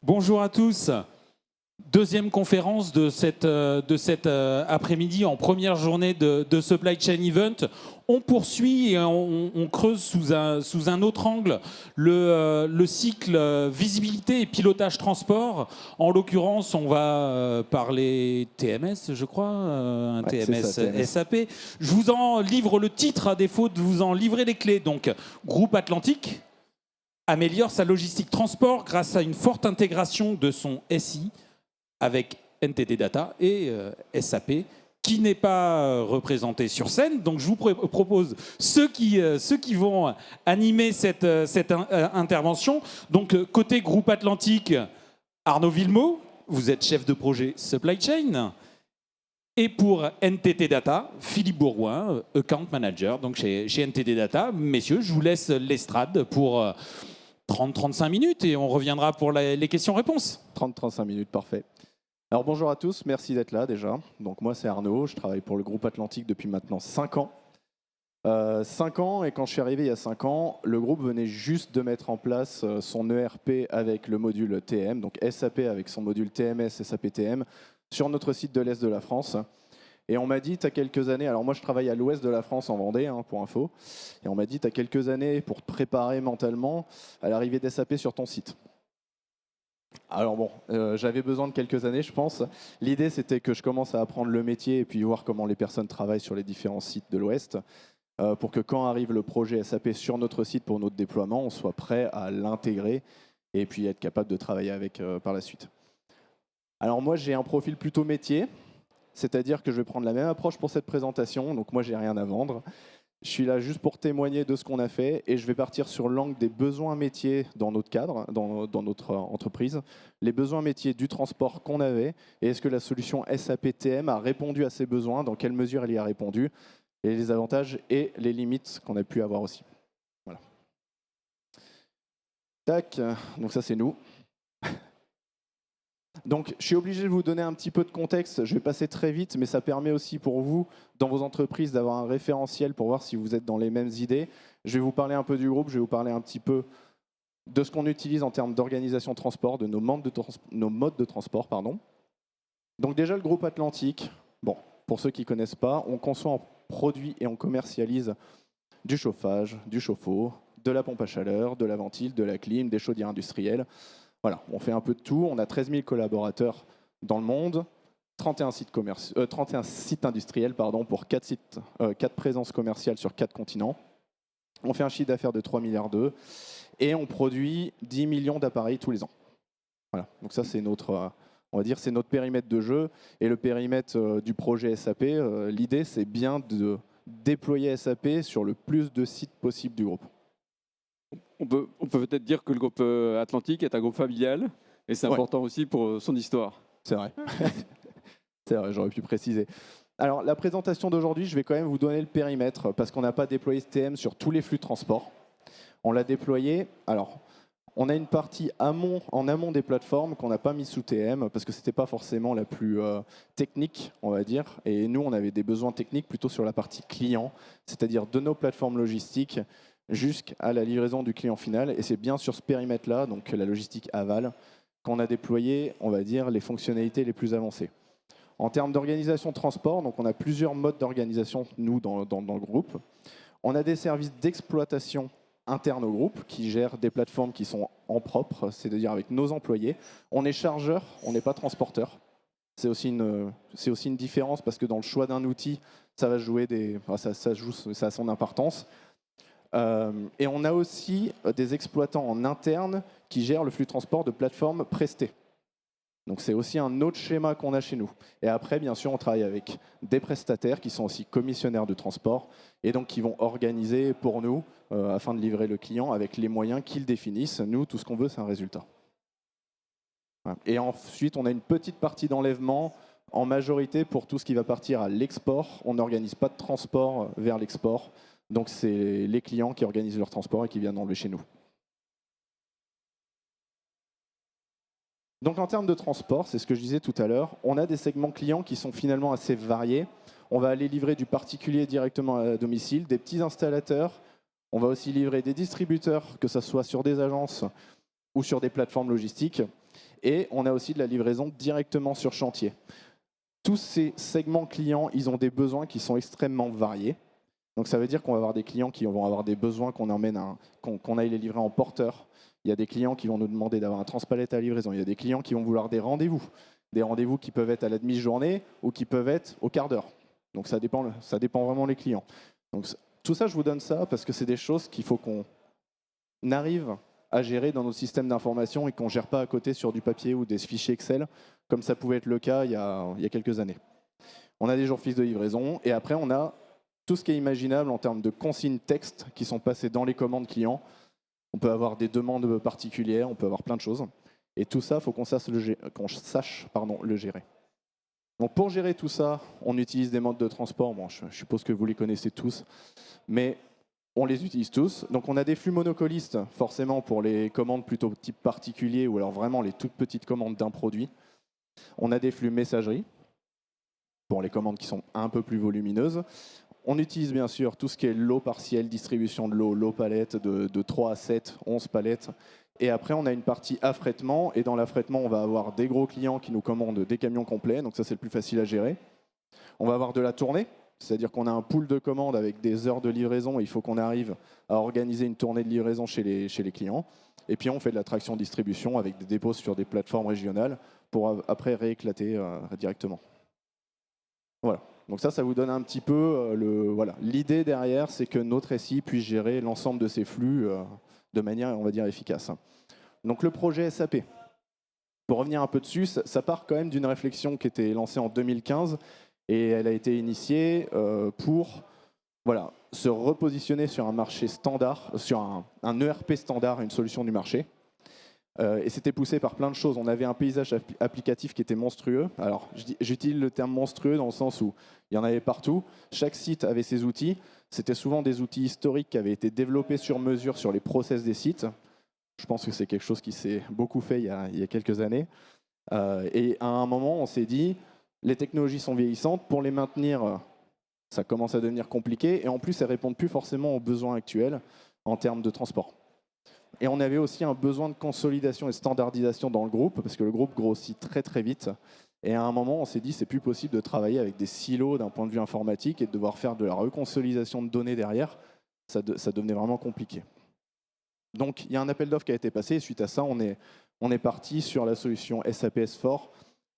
Bonjour à tous. Deuxième conférence de cet après-midi en première journée de Supply Chain Event. On poursuit et on creuse sous un autre angle le cycle visibilité et pilotage transport. En l'occurrence, on va parler TMS, je crois, un TMS, ça, TMS SAP. Je vous en livre le titre à défaut de vous en livrer les clés. Donc, Groupe Atlantique améliore sa logistique transport grâce à une forte intégration de son SI avec NTT Data et SAP, qui n'est pas représenté sur scène. Donc je vous propose ceux qui vont animer cette intervention. Donc côté Groupe Atlantique, Arnaud Villemot, vous êtes chef de projet Supply Chain. Et pour NTT Data, Philippe Bourgoin, Account Manager, donc chez NTT Data. Messieurs, je vous laisse l'estrade pour 30-35 minutes et on reviendra pour les questions-réponses. 30-35 minutes, parfait. Alors bonjour à tous, merci d'être là déjà. Donc moi c'est Arnaud, je travaille pour le groupe Atlantique depuis maintenant 5 ans. 5 ans, et quand je suis arrivé il y a 5 ans, le groupe venait juste de mettre en place son ERP avec le module TM, donc SAP avec son module TMS, SAP TM, sur notre site de l'Est de la France. Et on m'a dit, tu as quelques années, alors moi je travaille à l'Ouest de la France en Vendée, pour info, et on m'a dit, tu as quelques années pour te préparer mentalement à l'arrivée d'SAP sur ton site. Alors bon, j'avais besoin de quelques années, je pense. L'idée, c'était que je commence à apprendre le métier et puis voir comment les personnes travaillent sur les différents sites de l'Ouest, pour que quand arrive le projet SAP sur notre site pour notre déploiement, on soit prêt à l'intégrer et puis être capable de travailler avec par la suite. Alors moi, j'ai un profil plutôt métier, c'est-à-dire que je vais prendre la même approche pour cette présentation, donc moi, j'ai rien à vendre. Je suis là juste pour témoigner de ce qu'on a fait et je vais partir sur l'angle des besoins métiers dans notre cadre, dans notre entreprise, les besoins métiers du transport qu'on avait et est-ce que la solution SAP TM a répondu à ces besoins, dans quelle mesure elle y a répondu et les avantages et les limites qu'on a pu avoir aussi. Voilà. Tac, donc ça c'est nous. Donc, je suis obligé de vous donner un petit peu de contexte. Je vais passer très vite, mais ça permet aussi pour vous, dans vos entreprises, d'avoir un référentiel pour voir si vous êtes dans les mêmes idées. Je vais vous parler un peu du groupe, je vais vous parler un petit peu de ce qu'on utilise en termes d'organisation de transport, de nos modes de transport. Donc déjà, le groupe Atlantique, bon, pour ceux qui ne connaissent pas, on conçoit, on produit et on commercialise du chauffage, du chauffe-eau, de la pompe à chaleur, de la ventile, de la clim, des chaudières industrielles. Voilà, on fait un peu de tout. On a 13 000 collaborateurs dans le monde, 31 sites industriels pour 4 présences commerciales sur 4 continents. On fait un chiffre d'affaires de 3 milliards d'euros et on produit 10 millions d'appareils tous les ans. Voilà, donc ça c'est notre, on va dire, c'est notre périmètre de jeu et le périmètre du projet SAP. L'idée c'est bien de déployer SAP sur le plus de sites possible du groupe. On peut peut-être dire que le groupe Atlantique est un groupe familial et c'est important aussi pour son histoire. C'est vrai. C'est vrai, j'aurais pu préciser. Alors, la présentation d'aujourd'hui, je vais quand même vous donner le périmètre parce qu'on n'a pas déployé ce TM sur tous les flux de transport. On l'a déployé. Alors, on a une partie en amont des plateformes qu'on n'a pas mis sous TM parce que ce n'était pas forcément la plus technique, on va dire. Et nous, on avait des besoins techniques plutôt sur la partie client, c'est-à-dire de nos plateformes logistiques jusqu'à la livraison du client final. Et c'est bien sur ce périmètre-là, donc la logistique aval, qu'on a déployé, on va dire, les fonctionnalités les plus avancées. En termes d'organisation de transport, donc on a plusieurs modes d'organisation, nous, dans le groupe. On a des services d'exploitation internes au groupe qui gèrent des plateformes qui sont en propre, c'est-à-dire avec nos employés. On est chargeur, on n'est pas transporteur. C'est aussi une différence parce que dans le choix d'un outil, ça va jouer ça a son importance. Et on a aussi des exploitants en interne qui gèrent le flux de transport de plateformes prestées. Donc c'est aussi un autre schéma qu'on a chez nous. Et après, bien sûr, on travaille avec des prestataires qui sont aussi commissionnaires de transport et donc qui vont organiser pour nous afin de livrer le client avec les moyens qu'ils définissent. Nous, tout ce qu'on veut, c'est un résultat. Voilà. Et ensuite, on a une petite partie d'enlèvement en majorité pour tout ce qui va partir à l'export. On n'organise pas de transport vers l'export. Donc c'est les clients qui organisent leur transport et qui viennent enlever chez nous. Donc en termes de transport, c'est ce que je disais tout à l'heure, on a des segments clients qui sont finalement assez variés. On va aller livrer du particulier directement à domicile, des petits installateurs. On va aussi livrer des distributeurs, que ce soit sur des agences ou sur des plateformes logistiques. Et on a aussi de la livraison directement sur chantier. Tous ces segments clients, ils ont des besoins qui sont extrêmement variés. Donc ça veut dire qu'on va avoir des clients qui vont avoir des besoins qu'on aille les livrer en porteur. Il y a des clients qui vont nous demander d'avoir un transpalette à livraison. Il y a des clients qui vont vouloir des rendez-vous. Des rendez-vous qui peuvent être à la demi-journée ou qui peuvent être au quart d'heure. Donc ça dépend vraiment des clients. Donc tout ça, je vous donne ça parce que c'est des choses qu'il faut qu'on arrive à gérer dans nos systèmes d'information et qu'on ne gère pas à côté sur du papier ou des fichiers Excel, comme ça pouvait être le cas il y a quelques années. On a des jours fixes de livraison et après on a tout ce qui est imaginable en termes de consignes texte qui sont passées dans les commandes clients. On peut avoir des demandes particulières, on peut avoir plein de choses. Et tout ça, il faut qu'on sache le gérer. Donc pour gérer tout ça, on utilise des modes de transport. Bon, je suppose que vous les connaissez tous, mais on les utilise tous. Donc on a des flux monocolistes, forcément pour les commandes plutôt type particulier ou alors vraiment les toutes petites commandes d'un produit. On a des flux messagerie pour les commandes qui sont un peu plus volumineuses. On utilise bien sûr tout ce qui est lot partiel, distribution de lot palette de 3 à 7, 11 palettes. Et après, on a une partie affrètement. Et dans l'affrètement, on va avoir des gros clients qui nous commandent des camions complets. Donc ça, c'est le plus facile à gérer. On va avoir de la tournée. C'est-à-dire qu'on a un pool de commandes avec des heures de livraison. Il faut qu'on arrive à organiser une tournée de livraison chez les clients. Et puis, on fait de la traction distribution avec des dépôts sur des plateformes régionales pour après rééclater directement. Voilà. Donc ça vous donne un petit peu l'idée derrière, c'est que notre SI puisse gérer l'ensemble de ces flux de manière, on va dire, efficace. Donc le projet SAP, pour revenir un peu dessus, ça part quand même d'une réflexion qui était lancée en 2015 et elle a été initiée pour se repositionner sur un marché standard, sur un ERP standard, une solution du marché. Et c'était poussé par plein de choses. On avait un paysage applicatif qui était monstrueux. Alors, j'utilise le terme monstrueux dans le sens où il y en avait partout. Chaque site avait ses outils. C'était souvent des outils historiques qui avaient été développés sur mesure sur les process des sites. Je pense que c'est quelque chose qui s'est beaucoup fait il y a quelques années. Et à un moment, on s'est dit, les technologies sont vieillissantes. Pour les maintenir, ça commence à devenir compliqué. Et en plus, elles ne répondent plus forcément aux besoins actuels en termes de transport. Et on avait aussi un besoin de consolidation et de standardisation dans le groupe, parce que le groupe grossit très très vite. Et à un moment, on s'est dit c'est plus possible de travailler avec des silos d'un point de vue informatique et de devoir faire de la reconsolidation de données derrière. Ça devenait vraiment compliqué. Donc il y a un appel d'offres qui a été passé, et suite à ça, on est parti sur la solution SAP S4.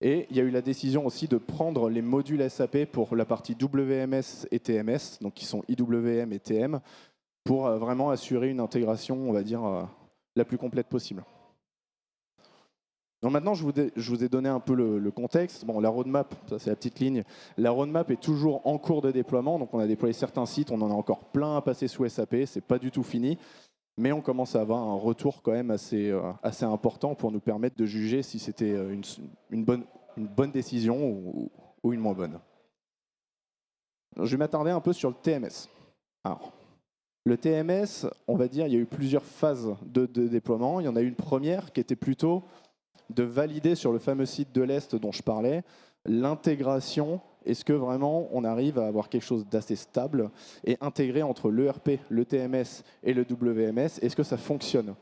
Et il y a eu la décision aussi de prendre les modules SAP pour la partie WMS et TMS, donc qui sont IWM et TM, pour vraiment assurer une intégration, on va dire, la plus complète possible. Donc maintenant, je vous ai donné un peu le contexte. Bon, la roadmap, ça c'est la petite ligne. La roadmap est toujours en cours de déploiement, donc on a déployé certains sites, on en a encore plein à passer sous SAP, c'est pas du tout fini, mais on commence à avoir un retour quand même assez important pour nous permettre de juger si c'était une bonne décision ou une moins bonne. Je vais m'attarder un peu sur le TMS. Alors, le TMS, on va dire, il y a eu plusieurs phases de déploiement. Il y en a eu une première qui était plutôt de valider sur le fameux site de l'Est dont je parlais l'intégration. Est-ce que vraiment on arrive à avoir quelque chose d'assez stable et intégré entre l'ERP, le TMS et le WMS? Est-ce que ça fonctionne?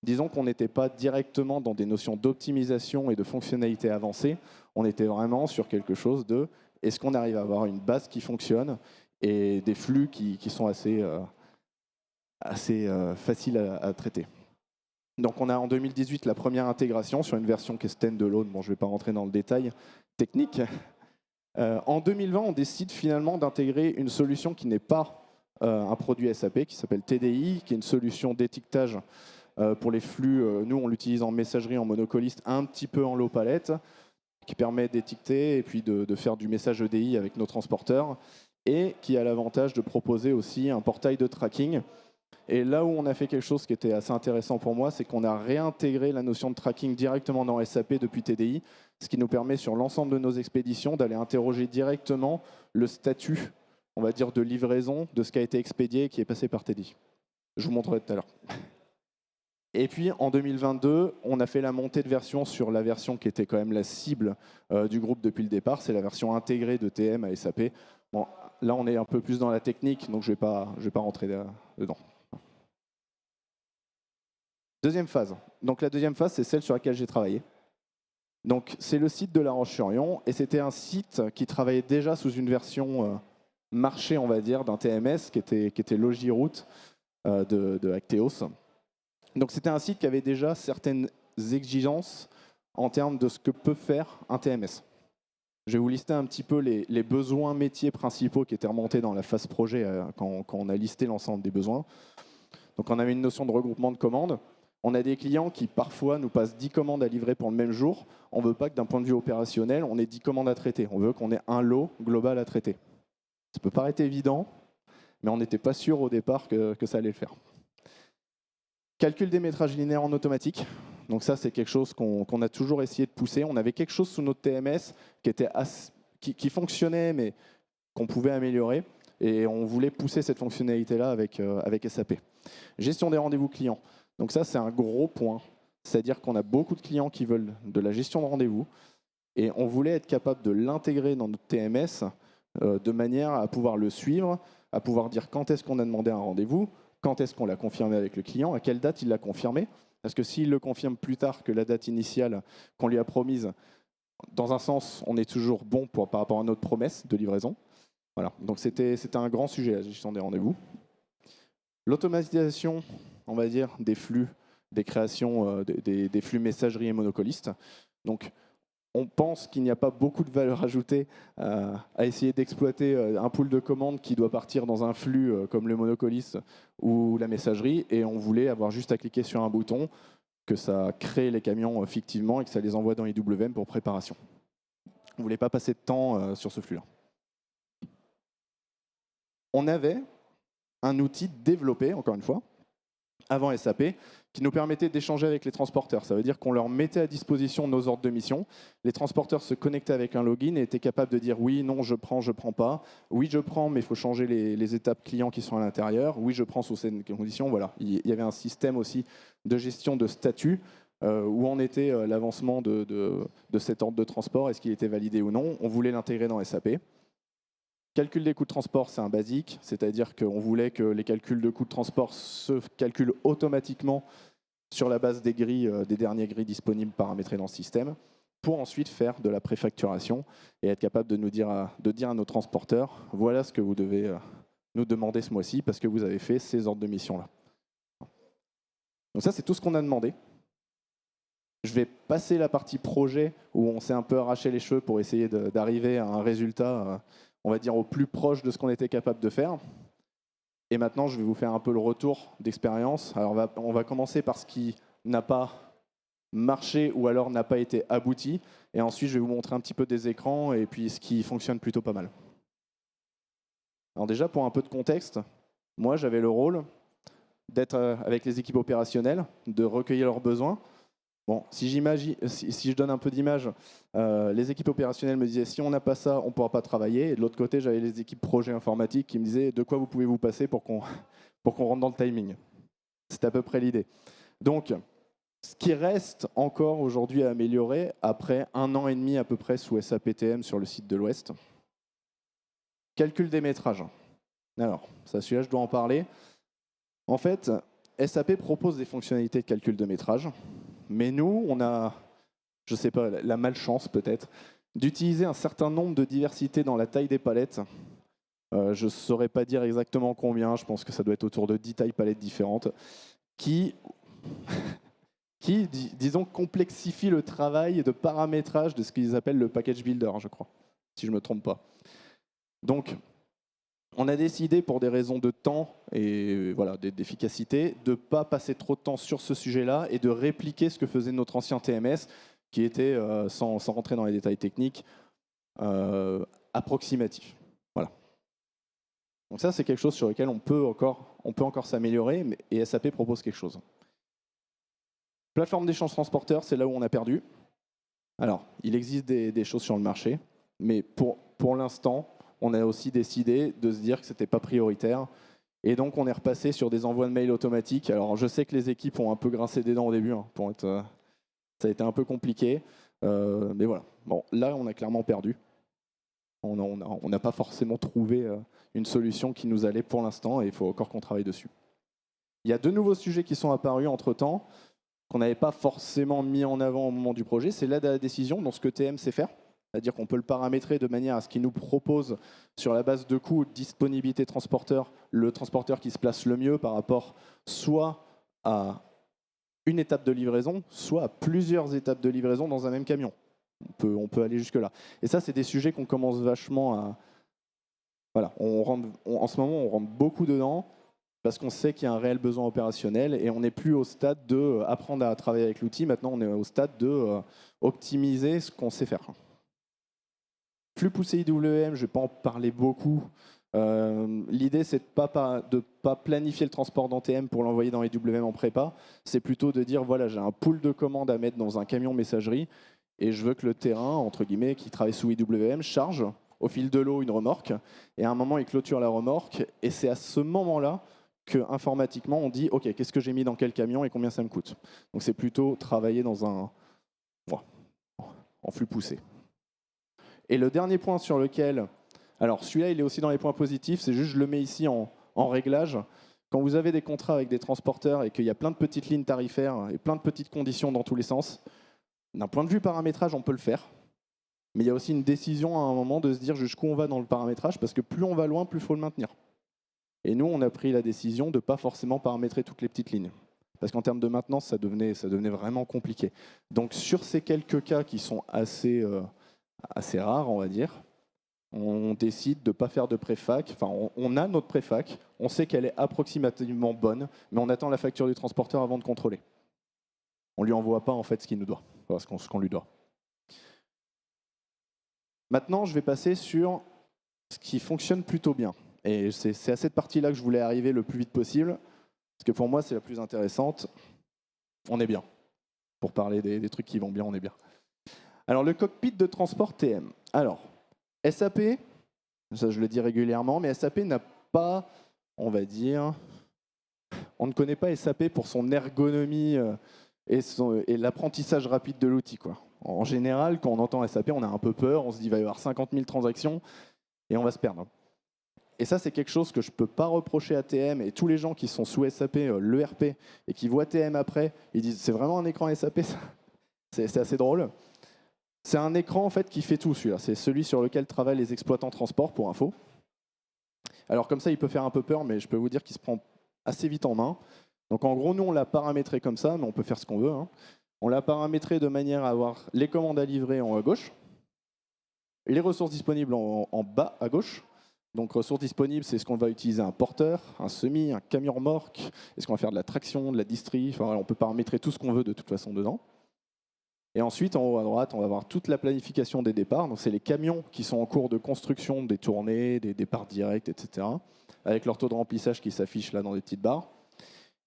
Disons qu'on n'était pas directement dans des notions d'optimisation et de fonctionnalité avancée. On était vraiment sur quelque chose de est-ce qu'on arrive à avoir une base qui fonctionne et des flux qui sont assez facile à traiter. Donc on a en 2018 la première intégration sur une version qui est standalone. Bon, je ne vais pas rentrer dans le détail technique. En 2020, on décide finalement d'intégrer une solution qui n'est pas un produit SAP, qui s'appelle TDI, qui est une solution d'étiquetage pour les flux. Nous, on l'utilise en messagerie, en monocoliste, un petit peu en low palette, qui permet d'étiqueter et puis de faire du message EDI avec nos transporteurs, et qui a l'avantage de proposer aussi un portail de tracking. Et là où on a fait quelque chose qui était assez intéressant pour moi, c'est qu'on a réintégré la notion de tracking directement dans SAP depuis TDI, ce qui nous permet sur l'ensemble de nos expéditions d'aller interroger directement le statut, on va dire, de livraison de ce qui a été expédié et qui est passé par TDI. Je vous montrerai tout à l'heure. Et puis en 2022, on a fait la montée de version sur la version qui était quand même la cible du groupe depuis le départ, c'est la version intégrée de TM à SAP. Bon, là, on est un peu plus dans la technique, donc je vais pas rentrer dedans. Deuxième phase. Donc la deuxième phase, c'est celle sur laquelle j'ai travaillé. Donc c'est le site de La Roche-sur-Yon et c'était un site qui travaillait déjà sous une version marché, on va dire, d'un TMS qui était Logiroute de Acteos. Donc c'était un site qui avait déjà certaines exigences en termes de ce que peut faire un TMS. Je vais vous lister un petit peu les besoins métiers principaux qui étaient remontés dans la phase projet quand on a listé l'ensemble des besoins. Donc on avait une notion de regroupement de commandes. On a des clients qui parfois nous passent 10 commandes à livrer pour le même jour. On ne veut pas que d'un point de vue opérationnel, on ait 10 commandes à traiter. On veut qu'on ait un lot global à traiter. Ça peut paraître évident, mais on n'était pas sûr au départ que ça allait le faire. Calcul des métrages linéaires en automatique. Donc ça, c'est quelque chose qu'on a toujours essayé de pousser. On avait quelque chose sous notre TMS qui fonctionnait, mais qu'on pouvait améliorer. Et on voulait pousser cette fonctionnalité-là avec SAP. Gestion des rendez-vous clients. Donc ça, c'est un gros point. C'est-à-dire qu'on a beaucoup de clients qui veulent de la gestion de rendez-vous. Et on voulait être capable de l'intégrer dans notre TMS de manière à pouvoir le suivre, à pouvoir dire quand est-ce qu'on a demandé un rendez-vous, quand est-ce qu'on l'a confirmé avec le client, à quelle date il l'a confirmé. Parce que s'il le confirme plus tard que la date initiale qu'on lui a promise, dans un sens, on est toujours bon par rapport à notre promesse de livraison. Voilà. Donc c'était un grand sujet, la gestion des rendez-vous. L'automatisation, on va dire, des flux, des créations, des flux messagerie et monocolistes. Donc on pense qu'il n'y a pas beaucoup de valeur ajoutée à essayer d'exploiter un pool de commandes qui doit partir dans un flux comme le monocoliste ou la messagerie, et on voulait avoir juste à cliquer sur un bouton, que ça crée les camions fictivement et que ça les envoie dans IWM pour préparation. On ne voulait pas passer de temps sur ce flux-là. On avait un outil développé, encore une fois, avant SAP, qui nous permettait d'échanger avec les transporteurs. Ça veut dire qu'on leur mettait à disposition nos ordres de mission. Les transporteurs se connectaient avec un login et étaient capables de dire oui, non, je prends pas. Oui, je prends, mais il faut changer les étapes clients qui sont à l'intérieur. Oui, je prends sous ces conditions. Voilà. Il y avait un système aussi de gestion de statut où en était l'avancement de cet ordre de transport, est-ce qu'il était validé ou non. On voulait l'intégrer dans SAP. Calcul des coûts de transport, c'est un basique, c'est-à-dire qu'on voulait que les calculs de coûts de transport se calculent automatiquement sur la base des grilles, des dernières grilles disponibles paramétrées dans le système, pour ensuite faire de la préfacturation et être capable de dire à nos transporteurs, voilà ce que vous devez nous demander ce mois-ci parce que vous avez fait ces ordres de mission-là. Donc ça, c'est tout ce qu'on a demandé. Je vais passer la partie projet où on s'est un peu arraché les cheveux pour essayer d'arriver à un résultat on va dire au plus proche de ce qu'on était capable de faire. Et maintenant, je vais vous faire un peu le retour d'expérience. Alors, on va commencer par ce qui n'a pas marché ou alors n'a pas été abouti. Et ensuite, je vais vous montrer un petit peu des écrans et puis ce qui fonctionne plutôt pas mal. Alors déjà, pour un peu de contexte, moi, j'avais le rôle d'être avec les équipes opérationnelles, de recueillir leurs besoins. Bon, si je donne un peu d'image, les équipes opérationnelles me disaient si on n'a pas ça, on ne pourra pas travailler. Et de l'autre côté, j'avais les équipes projet informatique qui me disaient de quoi vous pouvez vous passer pour qu'on rentre dans le timing. C'était à peu près l'idée. Donc, ce qui reste encore aujourd'hui à améliorer, après 1 an et demi à peu près sous SAPTM sur le site de l'Ouest, calcul des métrages. Alors, ça, celui-là, je dois en parler. En fait, SAP propose des fonctionnalités de calcul de métrage. Mais nous, on a, je ne sais pas, la malchance peut-être, d'utiliser un certain nombre de diversités dans la taille des palettes. Je ne saurais pas dire exactement combien, je pense que ça doit être autour de 10 tailles palettes différentes, qui disons, complexifient le travail de paramétrage de ce qu'ils appellent le package builder, je crois, si je ne me trompe pas. Donc, on a décidé, pour des raisons de temps et voilà, d'efficacité, de ne pas passer trop de temps sur ce sujet-là et de répliquer ce que faisait notre ancien TMS, qui était, sans rentrer dans les détails techniques, approximatif. Voilà. Donc ça, c'est quelque chose sur lequel on peut encore s'améliorer, et SAP propose quelque chose. Plateforme d'échange transporteur, c'est là où on a perdu. Alors, il existe des choses sur le marché, mais pour l'instant, on a aussi décidé de se dire que ce n'était pas prioritaire. Et donc, on est repassé sur des envois de mails automatiques. Alors, je sais que les équipes ont un peu grincé des dents au début. Ça a été un peu compliqué. Mais voilà. Bon, là, on a clairement perdu. On n'a pas forcément trouvé une solution qui nous allait pour l'instant. Et il faut encore qu'on travaille dessus. Il y a 2 nouveaux sujets qui sont apparus entre-temps. qu'on n'avait pas forcément mis en avant au moment du projet, c'est l'aide à la décision, dans ce que TM sait faire. C'est-à-dire qu'on peut le paramétrer de manière à ce qu'il nous propose, sur la base de coût, disponibilité transporteur, le transporteur qui se place le mieux par rapport soit à une étape de livraison, soit à plusieurs étapes de livraison dans un même camion. On peut aller jusque-là. Et ça, c'est des sujets qu'on commence vachement à... Voilà, en ce moment, on rentre beaucoup dedans parce qu'on sait qu'il y a un réel besoin opérationnel et on n'est plus au stade de apprendre à travailler avec l'outil. Maintenant, on est au stade de optimiser ce qu'on sait faire. Flux poussé IWM, je ne vais pas en parler beaucoup. L'idée, c'est de pas planifier le transport dans TM pour l'envoyer dans IWM en prépa. C'est plutôt de dire, voilà, j'ai un pool de commandes à mettre dans un camion messagerie et je veux que le terrain, entre guillemets, qui travaille sous IWM, charge au fil de l'eau une remorque. Et à un moment, il clôture la remorque. Et c'est à ce moment-là que, informatiquement, on dit, OK, qu'est-ce que j'ai mis dans quel camion et combien ça me coûte. Donc c'est plutôt travailler en flux poussé. Et le dernier point sur lequel, alors celui-là il est aussi dans les points positifs, c'est juste je le mets ici en réglage. Quand vous avez des contrats avec des transporteurs et qu'il y a plein de petites lignes tarifaires et plein de petites conditions dans tous les sens, d'un point de vue paramétrage on peut le faire, mais il y a aussi une décision à un moment de se dire jusqu'où on va dans le paramétrage parce que plus on va loin, plus il faut le maintenir. Et nous on a pris la décision de ne pas forcément paramétrer toutes les petites lignes. Parce qu'en termes de maintenance, ça devenait vraiment compliqué. Donc sur ces quelques cas qui sont assez rare, on va dire. On décide de ne pas faire de préfac. Enfin, on a notre préfac, on sait qu'elle est approximativement bonne, mais on attend la facture du transporteur avant de contrôler. On ne lui envoie pas en fait ce qu'il nous doit, ce qu'on lui doit. Maintenant, je vais passer sur ce qui fonctionne plutôt bien. Et c'est à cette partie-là que je voulais arriver le plus vite possible, parce que pour moi, c'est la plus intéressante. On est bien. Pour parler des trucs qui vont bien, on est bien. Alors, le cockpit de transport TM. Alors, SAP, ça je le dis régulièrement, mais SAP n'a pas, on va dire, on ne connaît pas SAP pour son ergonomie et l'apprentissage rapide de l'outil, quoi. En général, quand on entend SAP, on a un peu peur, on se dit qu'il va y avoir 50 000 transactions et on va se perdre. Et ça, c'est quelque chose que je ne peux pas reprocher à TM et tous les gens qui sont sous SAP, l'ERP, et qui voient TM après, ils disent c'est vraiment un écran SAP, ça. C'est assez drôle. C'est un écran en fait qui fait tout celui-là. C'est celui sur lequel travaillent les exploitants transport pour info. Alors comme ça, il peut faire un peu peur, mais je peux vous dire qu'il se prend assez vite en main. Donc en gros, nous on l'a paramétré comme ça, mais on peut faire ce qu'on veut. On l'a paramétré de manière à avoir les commandes à livrer en haut à gauche, les ressources disponibles en bas à gauche. Donc ressources disponibles, c'est ce qu'on va utiliser un porteur, un semi, un camion remorque. Est-ce qu'on va faire de la traction, de la distri. Enfin, on peut paramétrer tout ce qu'on veut de toute façon dedans. Et ensuite, en haut à droite, on va avoir toute la planification des départs. Donc, c'est les camions qui sont en cours de construction, des tournées, des départs directs, etc. Avec leur taux de remplissage qui s'affiche là dans des petites barres.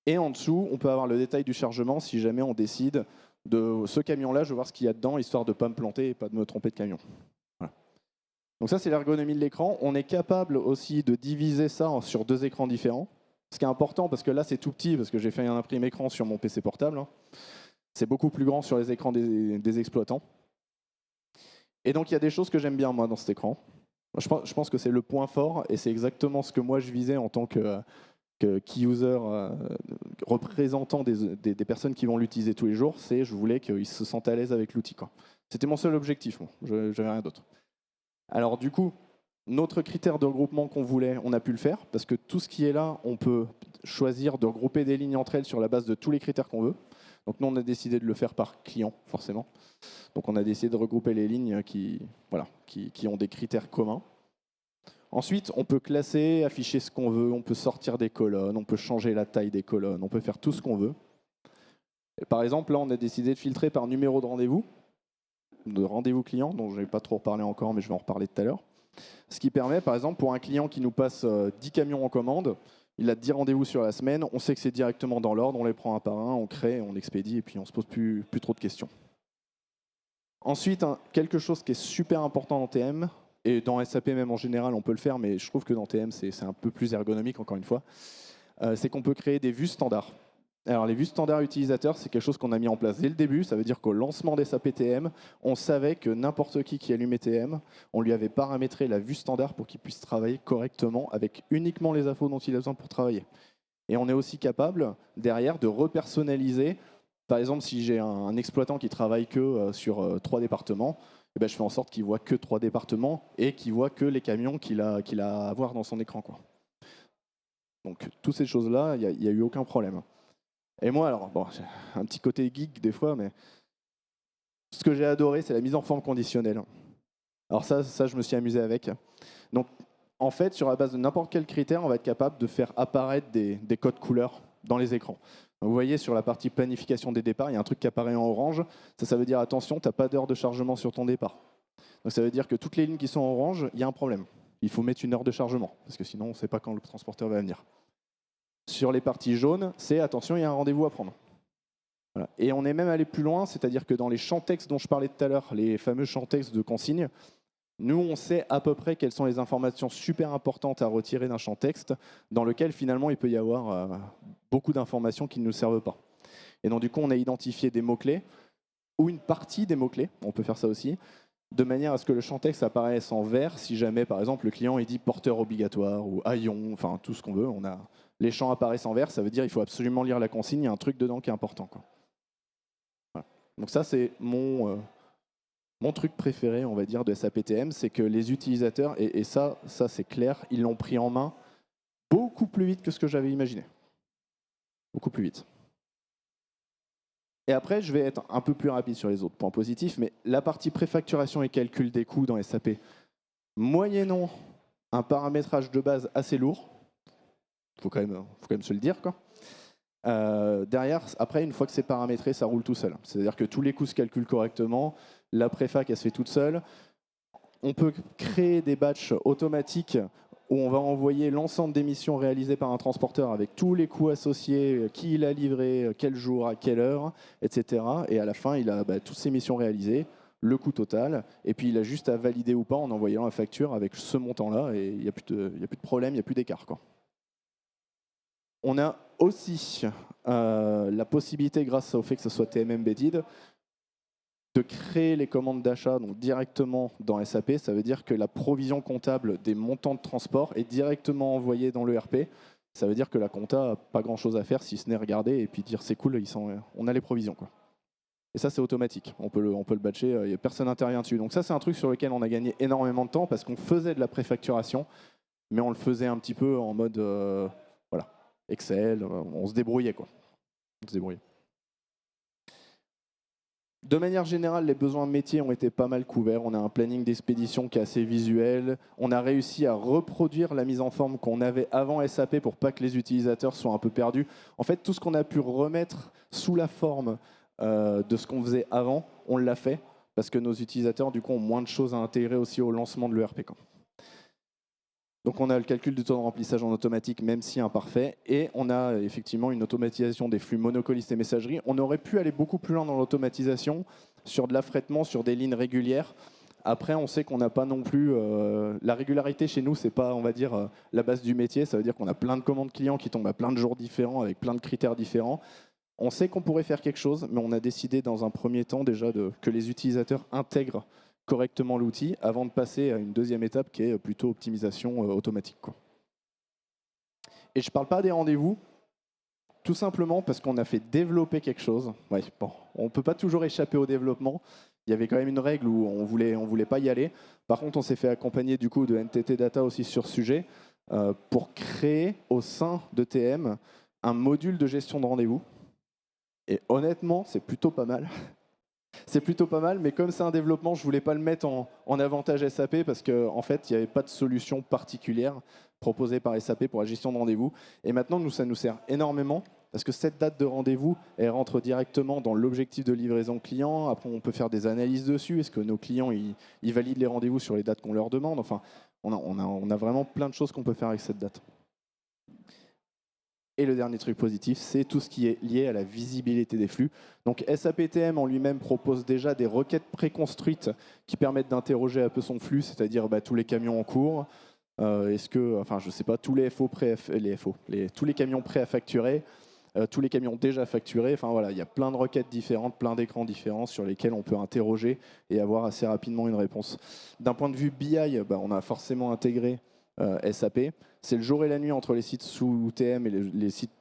Et en dessous, on peut avoir le détail du chargement si jamais on décide de ce camion-là, je veux voir ce qu'il y a dedans, histoire de ne pas me planter et pas de me tromper de camion. Voilà. Donc ça, c'est l'ergonomie de l'écran. On est capable aussi de diviser ça sur 2 écrans différents. Ce qui est important, parce que là, c'est tout petit, parce que j'ai fait un imprimé écran sur mon PC portable. C'est beaucoup plus grand sur les écrans des exploitants. Et donc, il y a des choses que j'aime bien, moi, dans cet écran. Je pense que c'est le point fort, et c'est exactement ce que moi, je visais en tant que key user, représentant des personnes qui vont l'utiliser tous les jours. Je voulais qu'ils se sentent à l'aise avec l'outil. C'était mon seul objectif, je n'avais rien d'autre. Alors, du coup, notre critère de regroupement qu'on voulait, on a pu le faire, parce que tout ce qui est là, on peut choisir de regrouper des lignes entre elles sur la base de tous les critères qu'on veut. Donc nous, on a décidé de le faire par client, forcément. Donc on a décidé de regrouper les lignes qui ont des critères communs. Ensuite, on peut classer, afficher ce qu'on veut, on peut sortir des colonnes, on peut changer la taille des colonnes, on peut faire tout ce qu'on veut. Et par exemple, là, on a décidé de filtrer par numéro de rendez-vous client, dont je n'ai pas trop reparlé encore, mais je vais en reparler tout à l'heure. Ce qui permet, par exemple, pour un client qui nous passe 10 camions en commande, il a 10 rendez-vous sur la semaine, on sait que c'est directement dans l'ordre, on les prend un par un, on crée, on expédie et puis on ne se pose plus trop de questions. Ensuite, quelque chose qui est super important dans TM, et dans SAP même en général on peut le faire, mais je trouve que dans TM c'est un peu plus ergonomique encore une fois, c'est qu'on peut créer des vues standards. Alors les vues standards utilisateurs, c'est quelque chose qu'on a mis en place dès le début. Ça veut dire qu'au lancement des SAP TM, on savait que n'importe qui allumait TM, on lui avait paramétré la vue standard pour qu'il puisse travailler correctement avec uniquement les infos dont il a besoin pour travailler. Et on est aussi capable, derrière, de repersonnaliser Par exemple, si j'ai un exploitant qui travaille que sur 3 départements, eh ben, je fais en sorte qu'il voit que 3 départements et qu'il voit que les camions qu'il a à voir dans son écran, quoi. Donc, toutes ces choses-là, il n'y a eu aucun problème. Et moi, alors, bon, j'ai un petit côté geek des fois, mais ce que j'ai adoré, c'est la mise en forme conditionnelle. Alors ça, je me suis amusé avec. Donc, en fait, sur la base de n'importe quel critère, on va être capable de faire apparaître des codes couleurs dans les écrans. Donc, vous voyez, sur la partie planification des départs, il y a un truc qui apparaît en orange. Ça veut dire, attention, tu n'as pas d'heure de chargement sur ton départ. Donc, ça veut dire que toutes les lignes qui sont en orange, il y a un problème. Il faut mettre une heure de chargement, parce que sinon, on ne sait pas quand le transporteur va venir. Sur les parties jaunes, c'est attention, il y a un rendez-vous à prendre. Voilà. Et on est même allé plus loin, c'est-à-dire que dans les champs textes dont je parlais tout à l'heure, les fameux champs textes de consigne, nous, on sait à peu près quelles sont les informations super importantes à retirer d'un champ texte, dans lequel finalement il peut y avoir beaucoup d'informations qui ne nous servent pas. Et donc du coup, on a identifié des mots-clés, ou une partie des mots-clés, on peut faire ça aussi, de manière à ce que le champ texte apparaisse en vert si jamais, par exemple, le client il dit porteur obligatoire ou haillon, enfin tout ce qu'on veut. Les champs apparaissent en vert, ça veut dire qu'il faut absolument lire la consigne, il y a un truc dedans qui est important, quoi. Voilà. Donc ça, c'est mon truc préféré, on va dire, de SAPTM, c'est que les utilisateurs, et ça c'est clair, ils l'ont pris en main beaucoup plus vite que ce que j'avais imaginé. Beaucoup plus vite. Et après, je vais être un peu plus rapide sur les autres points positifs, mais la partie préfacturation et calcul des coûts dans SAP, moyennant un paramétrage de base assez lourd, faut quand même se le dire, quoi. Derrière, après, une fois que c'est paramétré, ça roule tout seul. C'est-à-dire que tous les coûts se calculent correctement, la préfac, elle se fait toute seule. On peut créer des batchs automatiques où on va envoyer l'ensemble des missions réalisées par un transporteur avec tous les coûts associés, qui il a livré, quel jour, à quelle heure, etc. Et à la fin, il a toutes ces missions réalisées, le coût total, et puis il a juste à valider ou pas en envoyant la facture avec ce montant-là, et il n'y a plus de problème, il n'y a plus d'écart, quoi. On a aussi la possibilité, grâce au fait que ce soit TM Embedded, de créer les commandes d'achat donc directement dans SAP. Ça veut dire que la provision comptable des montants de transport est directement envoyée dans l'ERP. Ça veut dire que la compta n'a pas grand-chose à faire si ce n'est regarder et puis dire c'est cool, on a les provisions, quoi. Et ça, c'est automatique. On peut le batcher, personne n'intervient dessus. Donc ça, c'est un truc sur lequel on a gagné énormément de temps parce qu'on faisait de la préfacturation, mais on le faisait un petit peu en mode Excel, on se débrouillait, quoi. On se débrouillait. De manière générale, les besoins métiers ont été pas mal couverts. On a un planning d'expédition qui est assez visuel. On a réussi à reproduire la mise en forme qu'on avait avant SAP pour pas que les utilisateurs soient un peu perdus. En fait, tout ce qu'on a pu remettre sous la forme de ce qu'on faisait avant, on l'a fait parce que nos utilisateurs, du coup, ont moins de choses à intégrer aussi au lancement de l'ERP. Donc on a le calcul du taux de remplissage en automatique, même si imparfait, et on a effectivement une automatisation des flux monocolistes et messagerie. On aurait pu aller beaucoup plus loin dans l'automatisation, sur de l'affrètement, sur des lignes régulières. Après, on sait qu'on n'a pas non plus... la régularité chez nous, c'est pas, on va dire, la base du métier. Ça veut dire qu'on a plein de commandes clients qui tombent à plein de jours différents, avec plein de critères différents. On sait qu'on pourrait faire quelque chose, mais on a décidé dans un premier temps déjà que les utilisateurs intègrent correctement l'outil avant de passer à une deuxième étape qui est plutôt optimisation automatique, quoi. Et je ne parle pas des rendez-vous, tout simplement parce qu'on a fait développer quelque chose. Ouais, bon, on ne peut pas toujours échapper au développement. Il y avait quand même une règle où on voulait pas y aller. Par contre, on s'est fait accompagner du coup de NTT Data aussi sur ce sujet pour créer au sein de TM un module de gestion de rendez-vous. Et honnêtement, c'est plutôt pas mal. C'est plutôt pas mal, mais comme c'est un développement, je ne voulais pas le mettre en avantage SAP parce qu'en fait, il n'y avait pas de solution particulière proposée par SAP pour la gestion de rendez-vous. Et maintenant, ça nous sert énormément parce que cette date de rendez-vous, elle rentre directement dans l'objectif de livraison client. Après, on peut faire des analyses dessus. Est-ce que nos clients ils valident les rendez-vous sur les dates qu'on leur demande? Enfin, on a vraiment plein de choses qu'on peut faire avec cette date. Et le dernier truc positif, c'est tout ce qui est lié à la visibilité des flux. Donc SAPTM en lui-même propose déjà des requêtes préconstruites qui permettent d'interroger un peu son flux, c'est-à-dire tous les camions en cours. Je sais pas, tous les tous les camions prêts à facturer, tous les camions déjà facturés. Enfin voilà, il y a plein de requêtes différentes, plein d'écrans différents sur lesquels on peut interroger et avoir assez rapidement une réponse. D'un point de vue BI, on a forcément intégré SAP. C'est le jour et la nuit entre les sites sous TM et les sites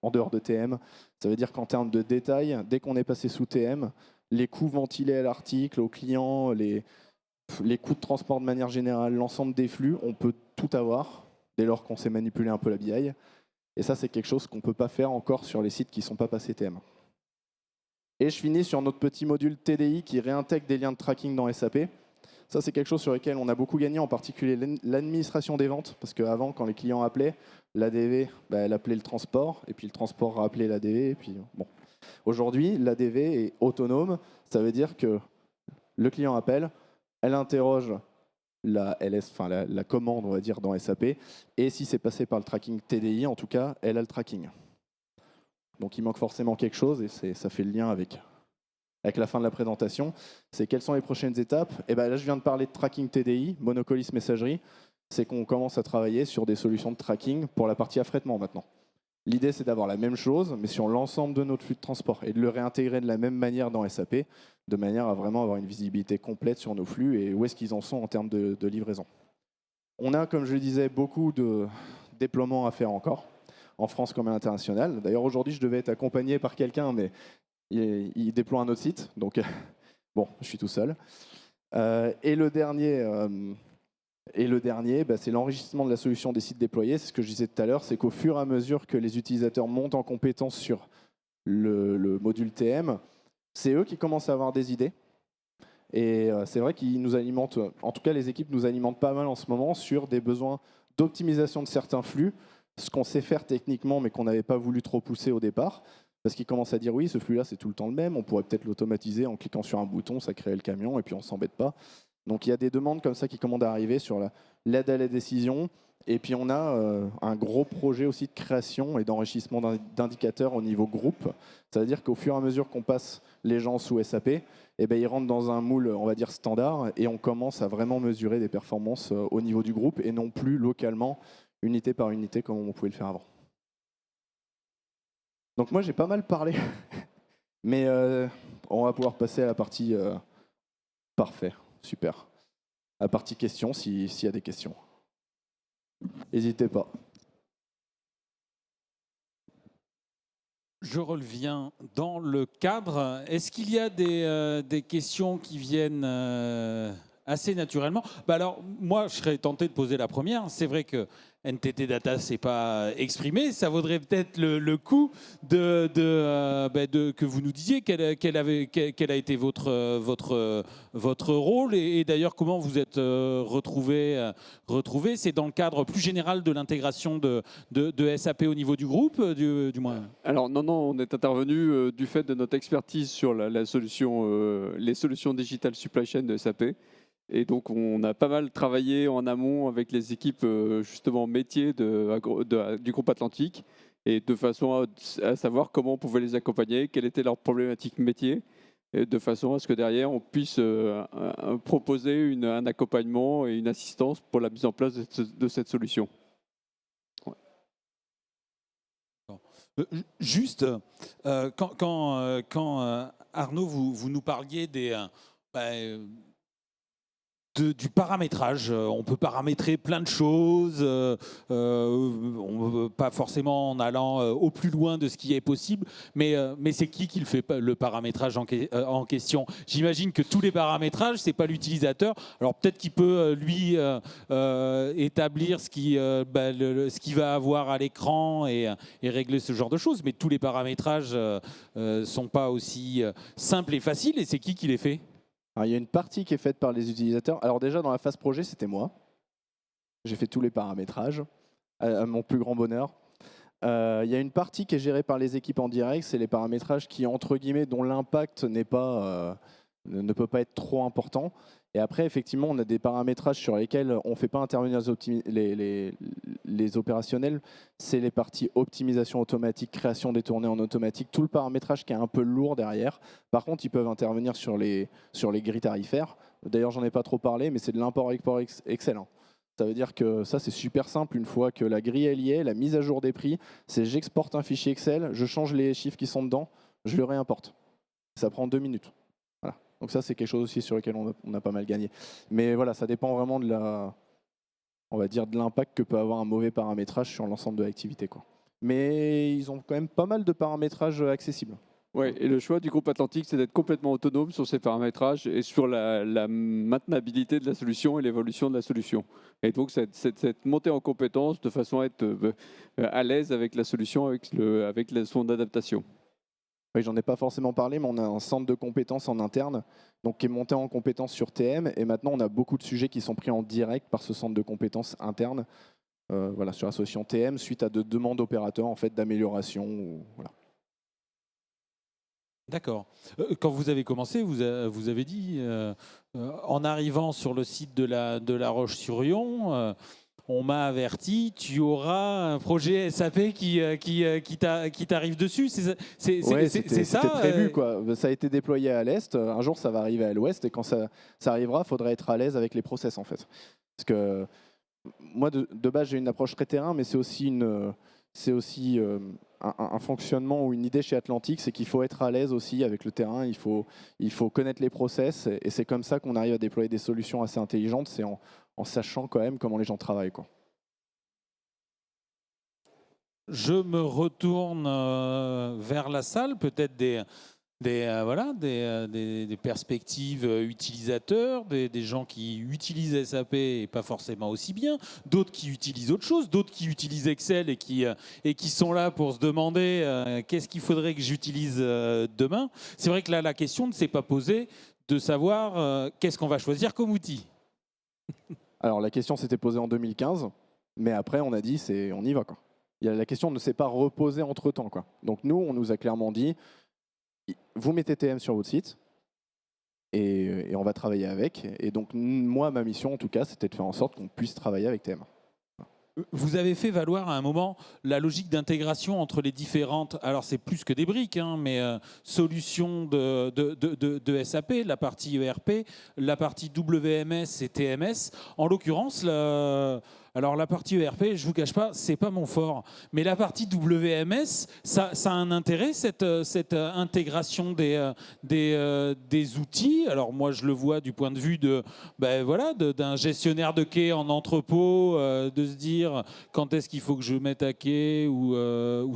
en dehors de TM. Ça veut dire qu'en termes de détails, dès qu'on est passé sous TM, les coûts ventilés à l'article, aux clients, les coûts de transport de manière générale, l'ensemble des flux, on peut tout avoir dès lors qu'on sait manipuler un peu la BI. Et ça, c'est quelque chose qu'on ne peut pas faire encore sur les sites qui ne sont pas passés TM. Et je finis sur notre petit module TDI qui réintègre des liens de tracking dans SAP. Ça, c'est quelque chose sur lequel on a beaucoup gagné, en particulier l'administration des ventes, parce qu'avant, quand les clients appelaient, l'ADV, elle appelait le transport, et puis le transport rappelait l'ADV. Et puis, bon. Aujourd'hui, l'ADV est autonome. Ça veut dire que le client appelle, elle interroge la commande, on va dire, dans SAP, et si c'est passé par le tracking TDI, en tout cas, elle a le tracking. Donc il manque forcément quelque chose, et ça fait le lien avec la fin de la présentation. C'est quelles sont les prochaines étapes? Et ben là, je viens de parler de tracking TDI, Monocolis Messagerie. C'est qu'on commence à travailler sur des solutions de tracking pour la partie affrètement maintenant. L'idée, c'est d'avoir la même chose, mais sur l'ensemble de notre flux de transport, et de le réintégrer de la même manière dans SAP, de manière à vraiment avoir une visibilité complète sur nos flux et où est-ce qu'ils en sont en termes de livraison. On a, comme je le disais, beaucoup de déploiements à faire encore, en France comme à l'international. D'ailleurs, aujourd'hui, je devais être accompagné par quelqu'un, mais il déploie un autre site, donc bon, je suis tout seul. Et le dernier, c'est l'enrichissement de la solution des sites déployés. C'est ce que je disais tout à l'heure, c'est qu'au fur et à mesure que les utilisateurs montent en compétence sur le module TM, c'est eux qui commencent à avoir des idées. Et c'est vrai qu'ils nous alimentent, en tout cas les équipes nous alimentent pas mal en ce moment sur des besoins d'optimisation de certains flux, ce qu'on sait faire techniquement mais qu'on n'avait pas voulu trop pousser au départ. Parce qu'ils commencent à dire oui, ce flux-là, c'est tout le temps le même, on pourrait peut-être l'automatiser en cliquant sur un bouton, ça crée le camion et puis on ne s'embête pas. Donc il y a des demandes comme ça qui commencent à arriver sur l'aide à la décision. Et puis on a un gros projet aussi de création et d'enrichissement d'indicateurs au niveau groupe. Ça veut dire qu'au fur et à mesure qu'on passe les gens sous SAP, ils rentrent dans un moule, on va dire, standard, et on commence à vraiment mesurer des performances au niveau du groupe et non plus localement, unité par unité, comme on pouvait le faire avant. Donc moi, j'ai pas mal parlé, mais on va pouvoir passer à la partie parfait, super. À la partie questions, s'il y a des questions. N'hésitez pas. Je reviens dans le cadre. Est-ce qu'il y a des questions qui viennent assez naturellement? Alors, moi, je serais tenté de poser la première. C'est vrai que NTT Data ne s'est pas exprimé. Ça vaudrait peut-être le coup que vous nous disiez quel a été votre rôle et d'ailleurs comment vous êtes retrouvé. C'est dans le cadre plus général de l'intégration de SAP au niveau du groupe, du moins. Alors non, on est intervenu du fait de notre expertise sur les solutions digital supply chain de SAP. Et donc, on a pas mal travaillé en amont avec les équipes justement métiers du groupe Atlantique, et de façon à savoir comment on pouvait les accompagner, quelles étaient leurs problématiques métiers, et de façon à ce que derrière, on puisse proposer un accompagnement et une assistance pour la mise en place de cette solution. Ouais. Juste, quand Arnaud, vous nous parliez du paramétrage. On peut paramétrer plein de choses, pas forcément en allant au plus loin de ce qui est possible, mais c'est qui le fait le paramétrage en question? J'imagine que tous les paramétrages, c'est pas l'utilisateur. Alors peut-être qu'il peut lui établir ce qu'il va avoir à l'écran et régler ce genre de choses, mais tous les paramétrages sont pas aussi simples et faciles, et c'est qui les fait? Alors, il y a une partie qui est faite par les utilisateurs. Alors déjà, dans la phase projet, c'était moi. J'ai fait tous les paramétrages, à mon plus grand bonheur. Il y a une partie qui est gérée par les équipes en direct, c'est les paramétrages qui, entre guillemets, dont l'impact ne peut pas être trop important. Et après, effectivement, on a des paramétrages sur lesquels on ne fait pas intervenir les opérationnels. C'est les parties optimisation automatique, création des tournées en automatique, tout le paramétrage qui est un peu lourd derrière. Par contre, ils peuvent intervenir sur les grilles tarifaires. D'ailleurs, j'en ai pas trop parlé, mais c'est de l'import-export Excel. Ça veut dire que ça, c'est super simple. Une fois que la grille elle y est, la mise à jour des prix, c'est j'exporte un fichier Excel, je change les chiffres qui sont dedans, je le réimporte. Ça prend 2 minutes. Voilà. Donc ça, c'est quelque chose aussi sur lequel on a pas mal gagné. Mais voilà, ça dépend vraiment on va dire, de l'impact que peut avoir un mauvais paramétrage sur l'ensemble de l'activité, quoi. mais ils ont quand même pas mal de paramétrages accessibles. Ouais, et le choix du groupe Atlantique, c'est d'être complètement autonome sur ces paramétrages et sur la maintenabilité de la solution et l'évolution de la solution. Et donc, cette montée en compétence de façon à être à l'aise avec la solution, avec son adaptation. Oui, j'en ai pas forcément parlé, mais on a un centre de compétences en interne, donc qui est monté en compétences sur TM, et maintenant on a beaucoup de sujets qui sont pris en direct par ce centre de compétences interne, voilà, sur la solution TM, suite à de demandes opérateurs en fait d'amélioration. Voilà. D'accord. Quand vous avez commencé, vous avez dit, en arrivant sur le site de la Roche-sur-Yon, on m'a averti, tu auras un projet SAP qui t'arrive dessus. C'est Ouais, ça c'était prévu, quoi. Ça a été déployé à l'Est, un jour ça va arriver à l'Ouest, et quand ça arrivera, il faudra être à l'aise avec les process en fait. Parce que moi, de base, j'ai une approche très terrain, mais c'est aussi un fonctionnement ou une idée chez Atlantic, c'est qu'il faut être à l'aise aussi avec le terrain, il faut connaître les process, et c'est comme ça qu'on arrive à déployer des solutions assez intelligentes, c'est en sachant quand même comment les gens travaillent, quoi. Je me retourne vers la salle, peut-être des perspectives utilisateurs, des gens qui utilisent SAP et pas forcément aussi bien, d'autres qui utilisent autre chose, d'autres qui utilisent Excel et qui sont là pour se demander qu'est-ce qu'il faudrait que j'utilise demain. C'est vrai que là, la question ne s'est pas posée de savoir qu'est-ce qu'on va choisir comme outil. Alors la question s'était posée en 2015, mais après on a dit on y va, quoi. La question ne s'est pas reposée entre-temps, quoi. Donc nous, on nous a clairement dit, vous mettez TM sur votre site et on va travailler avec. Et donc moi, ma mission en tout cas, c'était de faire en sorte qu'on puisse travailler avec TM. Vous avez fait valoir à un moment la logique d'intégration entre les différentes, alors c'est plus que des briques, hein, mais solutions de SAP, la partie ERP, la partie WMS et TMS. En l'occurrence, alors la partie ERP, je vous cache pas, c'est pas mon fort, mais la partie WMS, ça a un intérêt, cette intégration des outils. Alors moi, je le vois du point de vue d'un gestionnaire de quai en entrepôt, de se dire quand est-ce qu'il faut que je mette à quai ou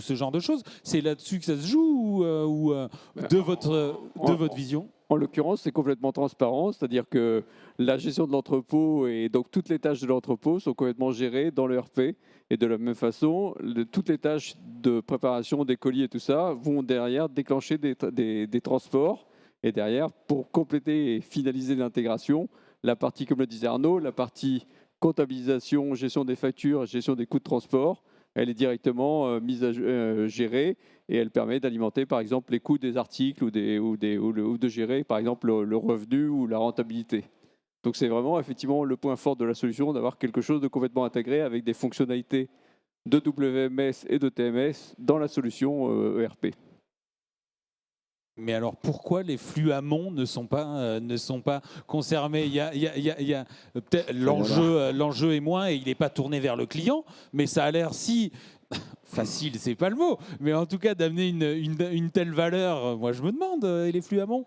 ce genre de choses. C'est là-dessus que ça se joue ou de votre vision? En l'occurrence, c'est complètement transparent, c'est-à-dire que la gestion de l'entrepôt et donc toutes les tâches de l'entrepôt sont complètement gérées dans le RP. Et de la même façon, toutes les tâches de préparation des colis et tout ça vont derrière déclencher des transports. Et derrière, pour compléter et finaliser l'intégration, la partie, comme le disait Arnaud, la partie comptabilisation, gestion des factures, gestion des coûts de transport, elle est directement gérée et elle permet d'alimenter par exemple les coûts des articles ou de gérer par exemple le revenu ou la rentabilité. Donc c'est vraiment effectivement le point fort de la solution d'avoir quelque chose de complètement intégré avec des fonctionnalités de WMS et de TMS dans la solution ERP. Mais alors pourquoi les flux amont ne sont pas concernés? Il y a peut-être l'enjeu est moins et il n'est pas tourné vers le client, mais ça a l'air si facile, c'est pas le mot, mais en tout cas d'amener une telle valeur. Moi je me demande, et les flux amont?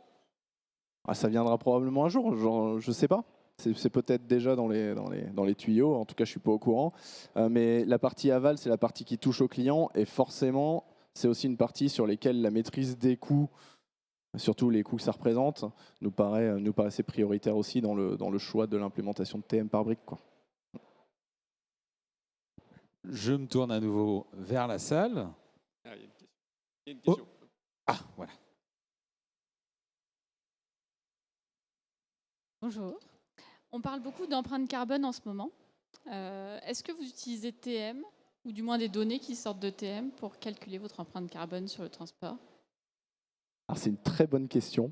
Ça viendra probablement un jour, genre, je sais pas. C'est peut-être déjà dans les tuyaux, en tout cas je suis pas au courant. Mais la partie aval, c'est la partie qui touche au client, et forcément c'est aussi une partie sur laquelle la maîtrise des coûts, surtout les coûts que ça représente, nous paraissait prioritaire aussi dans le choix de l'implémentation de TM par brique, quoi. Je me tourne à nouveau vers la salle. Il y a une question. Ah, voilà. Bonjour. On parle beaucoup d'empreinte carbone en ce moment. Est-ce que vous utilisez TM, ou du moins des données qui sortent de TM, pour calculer votre empreinte carbone sur le transport? Alors c'est une très bonne question,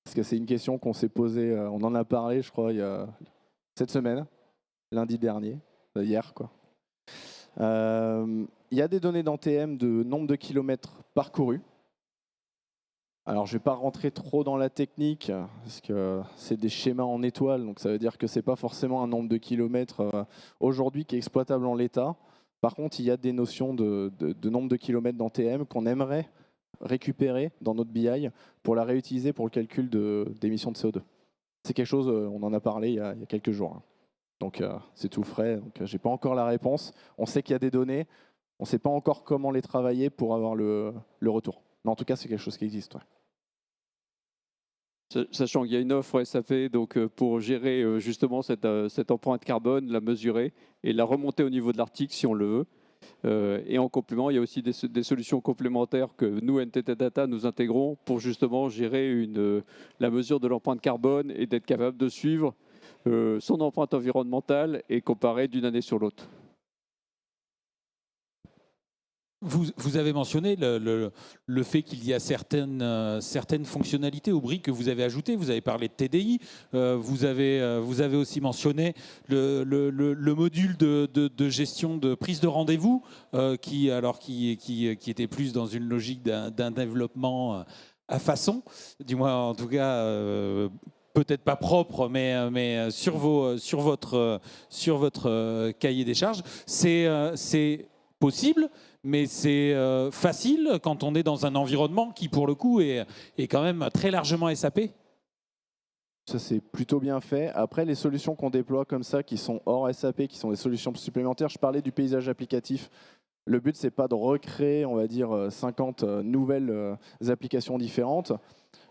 parce que c'est une question qu'on s'est posée, on en a parlé je crois il y a cette semaine, lundi dernier, hier quoi. Il y a des données dans TM de nombre de kilomètres parcourus. Alors je ne vais pas rentrer trop dans la technique, parce que c'est des schémas en étoiles, donc ça veut dire que ce n'est pas forcément un nombre de kilomètres aujourd'hui qui est exploitable en l'état. Par contre, il y a des notions de nombre de kilomètres dans TM qu'on aimerait récupérer dans notre BI pour la réutiliser pour le calcul d'émissions de CO2. C'est quelque chose, on en a parlé il y a quelques jours. Donc c'est tout frais, donc j'ai pas encore la réponse. On sait qu'il y a des données, On ne sait pas encore comment les travailler pour avoir le retour. Mais en tout cas, c'est quelque chose qui existe. Ouais. Sachant qu'il y a une offre SAP donc, pour gérer justement cette empreinte carbone, la mesurer et la remonter au niveau de l'article si on le veut. Et en complément, il y a aussi des solutions complémentaires que nous, NTT Data, nous intégrons pour justement gérer la mesure de l'empreinte carbone et d'être capable de suivre son empreinte environnementale et comparer d'une année sur l'autre. Vous avez mentionné le fait qu'il y a certaines fonctionnalités ou briques que vous avez ajoutées. Vous avez parlé de TDI. Vous avez aussi mentionné le module de gestion de prise de rendez-vous qui était plus dans une logique d'un développement à façon, du moins en tout cas peut-être pas propre, mais sur votre cahier des charges. C'est possible. Mais c'est facile quand on est dans un environnement qui, pour le coup, est quand même très largement SAP. Ça, c'est plutôt bien fait. Après, les solutions qu'on déploie comme ça, qui sont hors SAP, qui sont des solutions supplémentaires, je parlais du paysage applicatif. Le but, c'est pas de recréer, on va dire, 50 nouvelles applications différentes.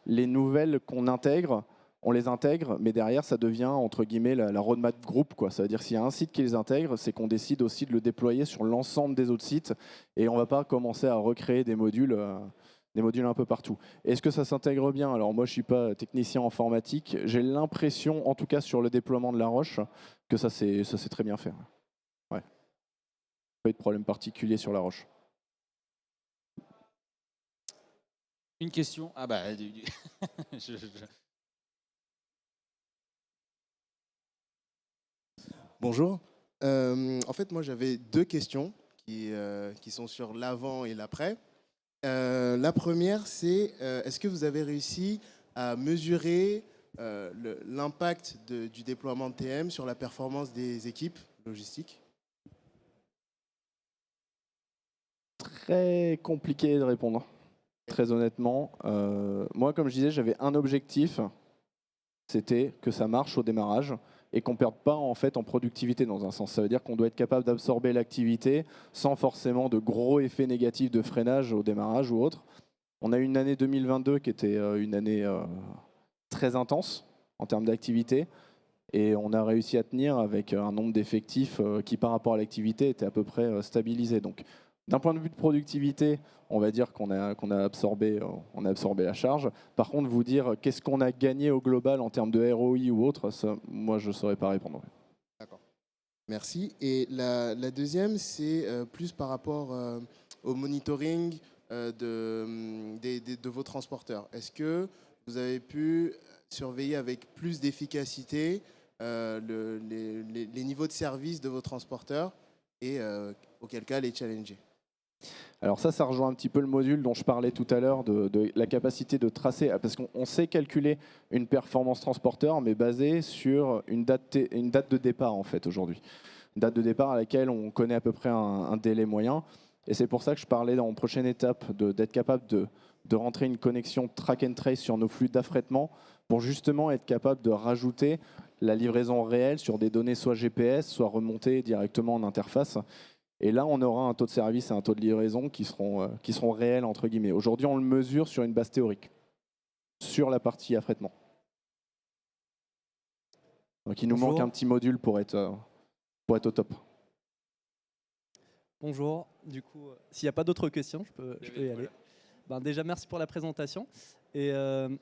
Les nouvelles qu'on intègre, on les intègre, mais derrière, ça devient, entre guillemets, la roadmap groupe, quoi. Ça veut dire s'il y a un site qui les intègre, c'est qu'on décide aussi de le déployer sur l'ensemble des autres sites, et on ne va pas commencer à recréer des modules un peu partout. Est-ce que ça s'intègre bien? Alors moi, je ne suis pas technicien informatique. J'ai l'impression, en tout cas sur le déploiement de La Roche, que ça c'est très bien fait. Ouais. Pas eu de problème particulier sur La Roche. Une question? Ah bah... Bonjour. En fait, moi, j'avais deux questions qui sont sur l'avant et l'après. La première, c'est est-ce que vous avez réussi à mesurer l'impact du déploiement de TM sur la performance des équipes logistiques? Très compliqué de répondre, très honnêtement. Moi, comme je disais, j'avais un objectif, c'était que ça marche au démarrage et qu'on ne perde pas en fait en productivité dans un sens. Ça veut dire qu'on doit être capable d'absorber l'activité sans forcément de gros effets négatifs de freinage au démarrage ou autre. On a eu une année 2022 qui était une année très intense en termes d'activité et on a réussi à tenir avec un nombre d'effectifs qui par rapport à l'activité était à peu près stabilisé. Donc d'un point de vue de productivité, on va dire qu'on a absorbé la charge. Par contre, vous dire qu'est-ce qu'on a gagné au global en termes de ROI ou autre, ça, moi, je ne saurais pas répondre. D'accord. Merci. Et la deuxième, c'est plus par rapport au monitoring de vos transporteurs. Est-ce que vous avez pu surveiller avec plus d'efficacité les niveaux de service de vos transporteurs et auquel cas les challenger? Alors ça rejoint un petit peu le module dont je parlais tout à l'heure de la capacité de tracer, parce qu'on sait calculer une performance transporteur, mais basée sur une date de départ en fait aujourd'hui. Une date de départ à laquelle on connaît à peu près un délai moyen. Et c'est pour ça que je parlais en prochaine étape d'être capable de rentrer une connexion track and trace sur nos flux d'affrètement pour justement être capable de rajouter la livraison réelle sur des données soit GPS, soit remontées directement en interface. Et là, on aura un taux de service et un taux de livraison qui seront réels, entre guillemets. Aujourd'hui, on le mesure sur une base théorique, sur la partie affrètement. Donc il nous manque un petit module pour être au top. Bonjour, du coup, s'il n'y a pas d'autres questions, je peux y aller. Ben, déjà, merci pour la présentation. Et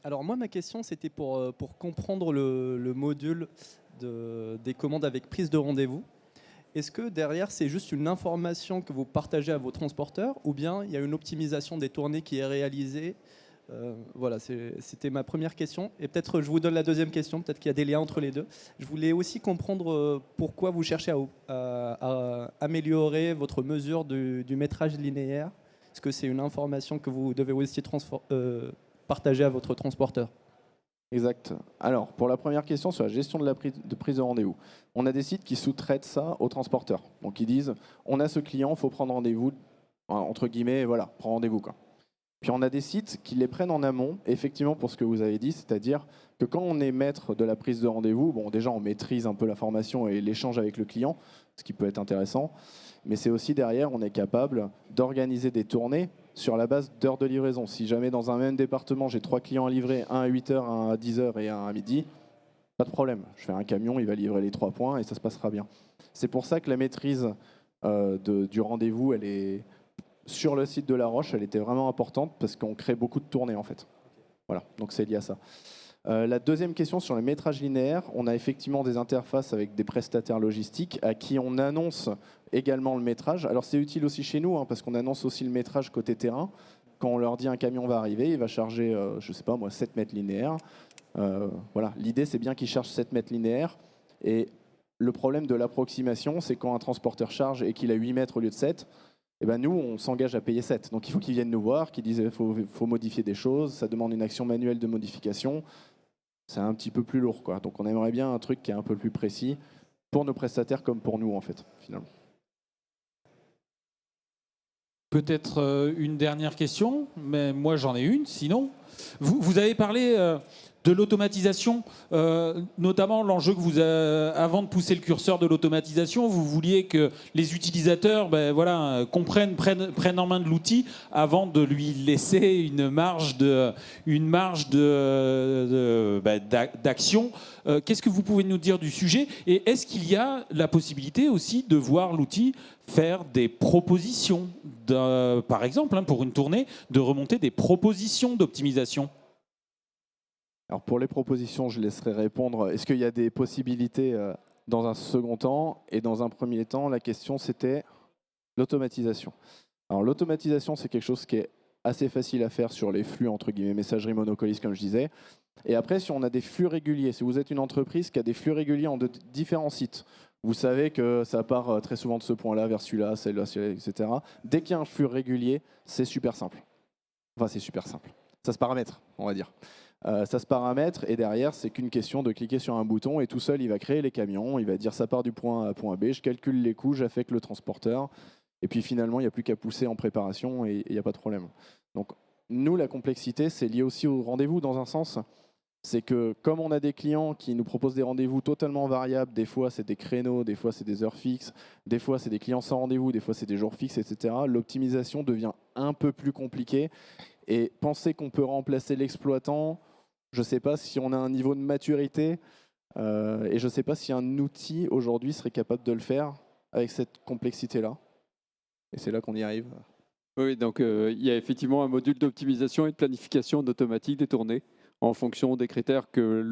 alors moi, ma question, c'était pour comprendre le module des commandes avec prise de rendez-vous. Est-ce que derrière, c'est juste une information que vous partagez à vos transporteurs ou bien il y a une optimisation des tournées qui est réalisée? Voilà, c'était ma première question. Et peut-être je vous donne la deuxième question, peut-être qu'il y a des liens entre les deux. Je voulais aussi comprendre pourquoi vous cherchez à améliorer votre mesure du métrage linéaire. Est-ce que c'est une information que vous devez aussi partager à votre transporteur? Exact. Alors, pour la première question sur la gestion de prise de rendez-vous, on a des sites qui sous-traitent ça aux transporteurs. Donc, ils disent, on a ce client, il faut prendre rendez-vous, entre guillemets, voilà, prends rendez-vous, quoi. Puis on a des sites qui les prennent en amont, effectivement pour ce que vous avez dit, c'est-à-dire que quand on est maître de la prise de rendez-vous, bon déjà on maîtrise un peu la formation et l'échange avec le client, ce qui peut être intéressant, mais c'est aussi derrière on est capable d'organiser des tournées sur la base d'heures de livraison. Si jamais dans un même département j'ai 3 clients à livrer, un à 8h, un à 10h et un à midi, pas de problème, je fais un camion, il va livrer les 3 points et ça se passera bien. C'est pour ça que la maîtrise du rendez-vous, elle est sur le site de La Roche, elle était vraiment importante parce qu'on crée beaucoup de tournées en fait. Voilà, donc c'est lié à ça. La deuxième question sur le métrage linéaire, on a effectivement des interfaces avec des prestataires logistiques à qui on annonce également le métrage. Alors c'est utile aussi chez nous parce qu'on annonce aussi le métrage côté terrain. Quand on leur dit un camion va arriver, il va charger, je sais pas moi, 7 mètres linéaires. Voilà, l'idée c'est bien qu'il charge 7 mètres linéaires. Et le problème de l'approximation, c'est quand un transporteur charge et qu'il a 8 mètres au lieu de 7, eh ben nous, on s'engage à payer 7. Donc il faut qu'ils viennent nous voir, qu'ils disent qu'il faut modifier des choses, ça demande une action manuelle de modification. C'est un petit peu plus lourd, quoi. Donc on aimerait bien un truc qui est un peu plus précis pour nos prestataires comme pour nous, en fait, finalement. Peut-être une dernière question, mais moi j'en ai une, sinon. Vous avez parlé de l'automatisation, notamment l'enjeu que vous avez, avant de pousser le curseur de l'automatisation, vous vouliez que les utilisateurs comprennent, prennent en main de l'outil avant de lui laisser une marge d'action. Qu'est-ce que vous pouvez nous dire du sujet? Et est-ce qu'il y a la possibilité aussi de voir l'outil faire des propositions, par exemple, pour une tournée, de remonter des propositions d'optimisation? Alors pour les propositions, je laisserai répondre. Est-ce qu'il y a des possibilités dans un second temps? Et dans un premier temps, la question c'était l'automatisation. Alors l'automatisation, c'est quelque chose qui est assez facile à faire sur les flux, entre guillemets, messagerie monocoliste, comme je disais. Et après, si on a des flux réguliers, si vous êtes une entreprise qui a des flux réguliers en différents sites, vous savez que ça part très souvent de ce point-là vers celui-là, celle-là, etc. Dès qu'il y a un flux régulier, c'est super simple. Enfin, c'est super simple. Ça se paramètre, on va dire. Ça se paramètre et derrière, c'est qu'une question de cliquer sur un bouton et tout seul, il va créer les camions, il va dire ça part du point A à point B, je calcule les coûts, j'affecte le transporteur et puis finalement, il n'y a plus qu'à pousser en préparation et il n'y a pas de problème. Donc, nous, la complexité, c'est lié aussi au rendez-vous dans un sens. C'est que comme on a des clients qui nous proposent des rendez-vous totalement variables, des fois c'est des créneaux, des fois c'est des heures fixes, des fois c'est des clients sans rendez-vous, des fois c'est des jours fixes, etc. L'optimisation devient un peu plus compliquée et penser qu'on peut remplacer l'exploitant, je ne sais pas si on a un niveau de maturité et je ne sais pas si un outil aujourd'hui serait capable de le faire avec cette complexité-là. Et c'est là qu'on y arrive. Oui, donc il y a effectivement un module d'optimisation et de planification automatique des tournées en fonction des critères que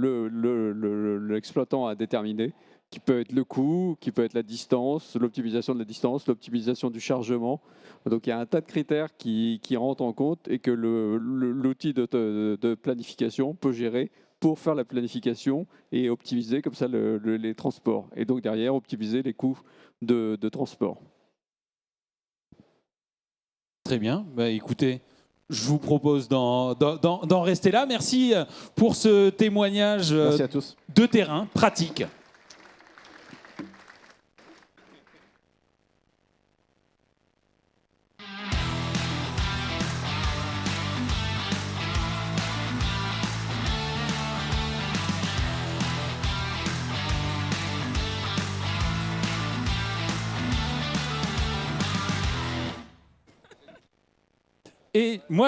l'exploitant a déterminés, qui peut être le coût, qui peut être la distance, l'optimisation de la distance, l'optimisation du chargement. Donc il y a un tas de critères qui rentrent en compte et que l'outil de planification peut gérer pour faire la planification et optimiser comme ça les transports. Et donc derrière, optimiser les coûts de transport. Très bien. Écoutez, je vous propose d'en rester là. Merci pour ce témoignage Merci à tous. de terrain, pratique. Et moi,